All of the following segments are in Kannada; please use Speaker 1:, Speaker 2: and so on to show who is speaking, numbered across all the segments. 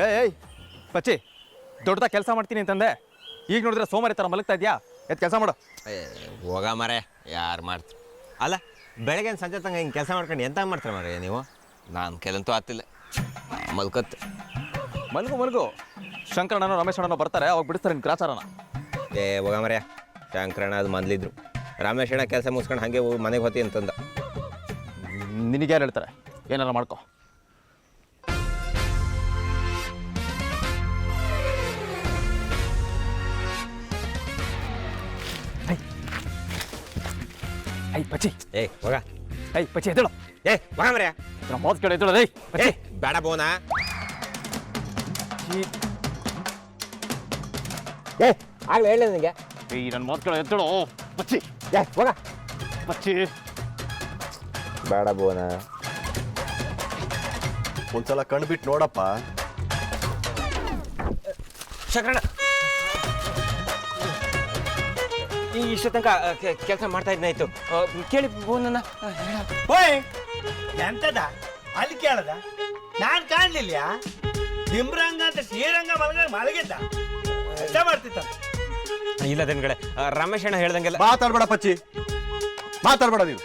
Speaker 1: ಏಯ್ ಪಚ್ಚಿ ದೊಡ್ಡದಾಗ ಕೆಲಸ ಮಾಡ್ತೀನಿ ಅಂತಂದೆ, ಈಗ ನೋಡಿದ್ರೆ ಸೋಮಾರಿ ಥರ ಮಲಗ್ತಾ ಇದೆಯಾ? ಎದ್ದು ಕೆಲಸ ಮಾಡು.
Speaker 2: ಹೋಗ ಮರೆ, ಯಾರು ಮಾಡ್ತೀರಿ? ಅಲ್ಲ, ಬೆಳಗ್ಗೆ ಸಂಜೆ ತಂಗ ಹಿಂಗೆ ಕೆಲಸ ಮಾಡ್ಕೊಂಡು ಎಂತ ಮಾಡ್ತಾರೆ ಮರೆ ನೀವು? ನಾನು ಕೆಲಂತೂ ಆಗ್ತಿಲ್ಲ, ಮಲ್ಕತ್ತು.
Speaker 1: ಮಲ್ಗು ಶಂಕರಣ್ಣನೋ ರಮೇಶಣ್ಣನೋ ಬರ್ತಾರೆ, ಅವಾಗ ಬಿಡಿಸ್ತಾರೆ ನಿನ್ನ ಗ್ರಾಚಾರನ.
Speaker 2: ಹೋಗ ಮರೆ, ಶಂಕರಣ್ಣ ಅದು ಮೊದಲಿದ್ರು. ರಮೇಶಣ್ಣ ಕೆಲಸ ಮುಗಿಸ್ಕೊಂಡು ಹಾಗೆ ಮನೆಗೆ ಹೋತಿ ಅಂತಂದ.
Speaker 1: ನಿನಗ್ಯಾರು ಹೇಳ್ತಾರೆ? ಏನಾರ ಮಾಡ್ಕೊ. ಐ ಪಚ್ಚಿ,
Speaker 2: ಹೋಗ.
Speaker 1: ಪಚ್ಚಿ ಎದ್ದೇಳು.
Speaker 2: ಹೋಗ ಮರೆ,
Speaker 1: ನಮ್ಮ ಮೋದ್ ಕಡೆ ಎದ್ದೇಳು. ಪಚ್ಚಿ
Speaker 2: ಬೇಡ ಬೋನಾ. ಆಗ್ಲೇ ಹೇಳಿ ನನಗೆ.
Speaker 1: ನನ್ನ ಮೋದ್ ಕಡೆ ಎದ್ದೇಳು ಪಚ್ಚಿ.
Speaker 2: ಹೋಗ
Speaker 1: ಪಚ್ಚಿ.
Speaker 2: ಬೇಡ ಬೋನಾ.
Speaker 3: ಒಂದ್ಸಲ ಕಣ್ಬಿಟ್ಟು ನೋಡಪ್ಪ.
Speaker 2: ಶಂಕರಣ್ಣ, ಈ ಇಷ್ಟ ತನಕ ಕೆಲಸ ಮಾಡ್ತಾ ಇದ್ನಾಯ್ತು, ಕೇಳಿ ಬೋನನ್ನ.
Speaker 4: ಓಯ್ ಎಂತದ ಅಲ್ಲಿ ಕೇಳದ? ನಾನ್ ಕಾಣ್ಲಿಲ್ಲ. ಡಿಂಬ್ರಂಗ ಅಂತ ಶ್ರೀರಂಗ ಮಲಗಿದ್ದ ಎಂತ ಮಾಡ್ತಿತ್ತ?
Speaker 2: ಇಲ್ಲ ದನ್ಗಳೇ, ರಮೇಶಣ್ಣ ಹೇಳ್ದಂಗೆಲ್ಲ.
Speaker 3: ಮಾತಾಡ್ಬೇಡ ಪಚ್ಚಿ, ಮಾತಾಡ್ಬೇಡ. ನೀವು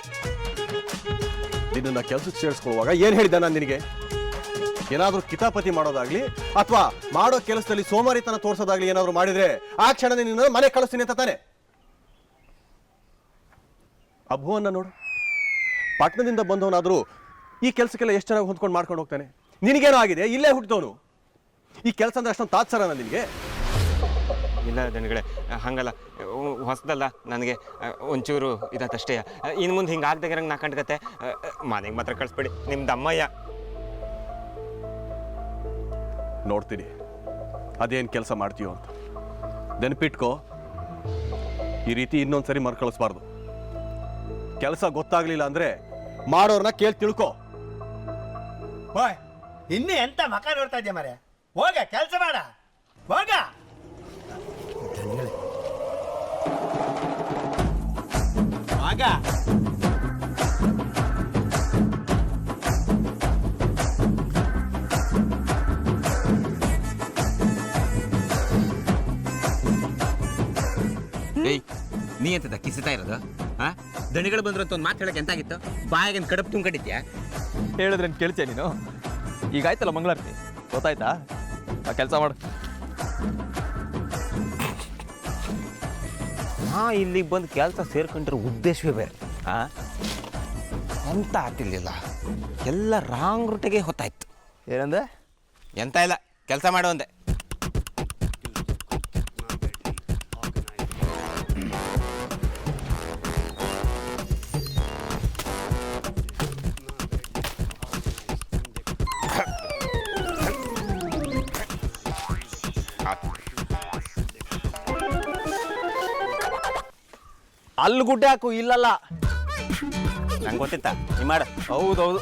Speaker 3: ನಿನ್ನ ಕೆಲಸಕ್ಕೆ ಸೇರಿಸ್ಕೊಳ್ಳುವಾಗ ಏನ್ ಹೇಳಿದ್ದ ನಾನು ನಿನಗೆ? ಏನಾದ್ರೂ ಕಿತಾಪತಿ ಮಾಡೋದಾಗ್ಲಿ ಅಥವಾ ಮಾಡೋ ಕೆಲಸದಲ್ಲಿ ಸೋಮಾರಿತನ ತೋರ್ಸೋದಾಗ್ಲಿ ಏನಾದ್ರು ಮಾಡಿದ್ರೆ ಆ ಕ್ಷಣನೇ ನಿನ್ನ ಮನೆ ಕಳಿಸ್ತೀನಿ ಅಂತ ತಾನೆ? ಅಭುವನ್ನ ನೋಡು, ಪಟ್ಟಣದಿಂದ ಬಂದವನಾದ್ರೂ ಈ ಕೆಲಸಕ್ಕೆಲ್ಲ ಎಷ್ಟು ಚೆನ್ನಾಗಿ ಹೊಂದ್ಕೊಂಡು ಮಾಡ್ಕೊಂಡು ಹೋಗ್ತಾನೆ. ನಿನಗೇನೋ ಆಗಿದೆ, ಇಲ್ಲೇ ಹುಟ್ಟಿದವನು. ಈ ಕೆಲಸ ಅಂದ್ರೆ ಅಷ್ಟೊಂದು ತಾತ್ಸರನ ನಿನಗೆ?
Speaker 2: ಇಲ್ಲ ದನ್ಗಳೇ, ಹಂಗಲ್ಲ. ಹೊಸದಲ್ಲ ನನಗೆ, ಒಂಚೂರು ಇದತ್ತಷ್ಟೇ. ಇನ್ನು ಮುಂದೆ ಹಿಂಗೆ ಆಗ್ದಾಗಿರಂಗೆ ನಾ ಕಂಡ್ಕತ್ತೆ. ಮನೆಗೆ ಮಾತ್ರ ಕಳಿಸ್ಬೇಡಿ, ನಿಮ್ದು ಅಮ್ಮಯ್ಯ.
Speaker 3: ನೋಡ್ತೀನಿ ಅದೇನು ಕೆಲಸ ಮಾಡ್ತೀಯೋ ಅಂತ. ನೆನಪಿಟ್ಕೋ, ಈ ರೀತಿ ಇನ್ನೊಂದ್ಸರಿ ಮರ್ಕಳಿಸ್ಬಾರ್ದು. ಕೆಲಸ ಗೊತ್ತಾಗ್ಲಿಲ್ಲ ಅಂದ್ರೆ ಮಾಡೋರ್ನ ಕೇಳಿ ತಿಳ್ಕೊ.
Speaker 4: ಓಯ್ ಇನ್ನು ಎಂತ ಮಕ ನೋಡ್ತಾ ಇದ್ಯಾ ಮರೆ? ಹೋಗ ಕೆಲಸ ಮಾಡ, ಹೋಗ. ಆಗ
Speaker 2: ನೀ ಎಂತದ ಕಿಸಿತಾ ಇರೋದು? ದಣಿಗಳು ಬಂದ್ರು ಅಂತ ಒಂದು ಮಾತು ಹೇಳಕ್ಕೆ ಎಂತಾಗಿತ್ತು? ಬಾಯಾಗ ಕಡಪ್ ತುಂಬಿದ್ಯಾ?
Speaker 1: ಹೇಳಿದ್ರೆ ಕೇಳ್ತೀಯ ನೀನು? ಈಗ ಆಯ್ತಲ್ಲ ಮಂಗಳಾರತಿ, ಗೊತ್ತಾಯ್ತಾ? ಆ ಕೆಲಸ ಮಾಡು.
Speaker 2: ಇಲ್ಲಿಗೆ ಬಂದು ಕೆಲಸ ಸೇರ್ಕೊಂಡ್ರೆ ಉದ್ದೇಶವೇ ಬೇರೆ. ಎಂತ ಆಗ್ತಿರ್ಲಿಲ್ಲ, ಎಲ್ಲ ರಾಂಗ್ ರೂಟಿಗೆ ಹೊತ್ತಾಯ್ತು.
Speaker 1: ಏನಂದೆ?
Speaker 2: ಎಂತ ಇಲ್ಲ, ಕೆಲಸ ಮಾಡು ಅಂದೆ.
Speaker 1: ಅಲ್ಲಿ ಗುಡ್ಡೆ ಹಾಕು, ಇಲ್ಲಲ್ಲ.
Speaker 2: ನಂಗೆ ಗೊತ್ತಿತ್ತ, ನೀ ಮಾಡು.
Speaker 1: ಹೌದೌದು.